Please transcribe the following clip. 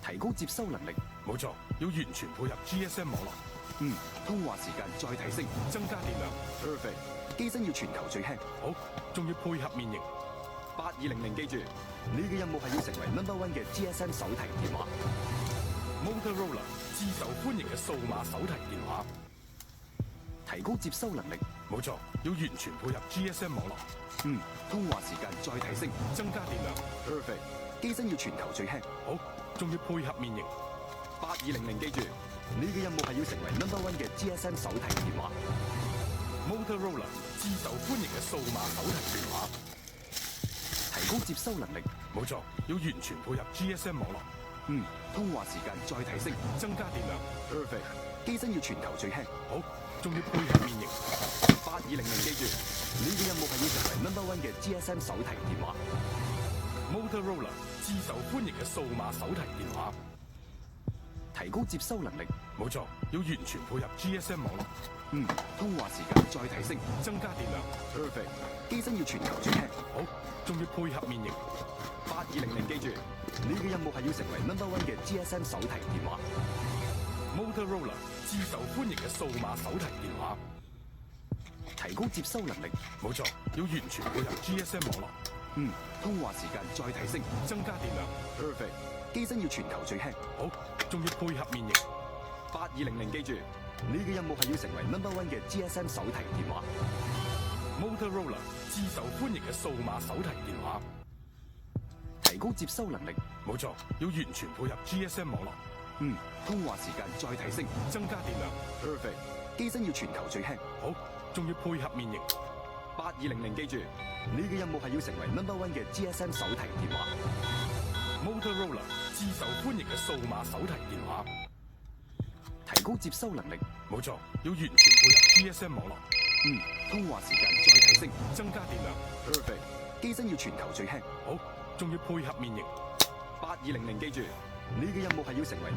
提高接收能力。冇錯，要完全配合 GSM 網絡。通話時間再提升，增加電量。Perfect。機身要全球最輕。好，仲要配合面型。8200記住，你嘅任務係要成為 No.1 嘅 GSM 手提電話。Motorola 至受歡迎嘅數碼手提電話。提高接收能力。冇錯，要完全配合 GSM 網絡。通話時間再提升，增加電量。Perfect。機身要全球最輕。好，仲要配合面型。8200記住，你嘅任務係要成為 No.1 嘅 GSM 手提電話。Motorola 至受歡迎嘅數碼手提電話。提高接收能力。冇錯，要完全配合 GSM 網絡。通話時間再提升，增加電量。Perfect。機身要全球最輕。好，仲要配合面型。8200記住，你嘅任務係要成為 No.1 嘅 GSM 手提電話。Motorola 至受歡迎嘅數碼手提電話。提高接收能力。冇錯，要完全配合 GSM 網絡。通話時間再提升，增加電量。Perfect。機身要全球最輕。好，仲要配合面型。8200記住，你嘅任務係要成為 No.1 嘅 GSM 手提電話。Motorola 至受歡迎嘅數碼手提電話。提高接收能力。冇錯，要完全配合 GSM 網絡。通話時間再提升，增加電量。Perfect。機身要全球最輕。好，仲要配合面型。8200記住，你嘅任務係要成為 No.1 嘅 GSM 手提電話。Motorola 至受歡迎嘅數碼手提電話。提高接收能力。冇錯，要完全配合 GSM 網絡。通話時間再提升，增加電量。Perfect。機身要全球最輕。好，仲要配合面型。8200記住，你嘅任務係要成為 No.1 嘅 GSM 手提電話。Motorola 至受歡迎嘅數碼手提電話。提高接收能力。冇錯，要完全配合 GSM 網絡。通話時間再提升，增加電量。Perfect。機身要全球最輕。好，仲要配合面型。8200記住，你嘅任務係要成為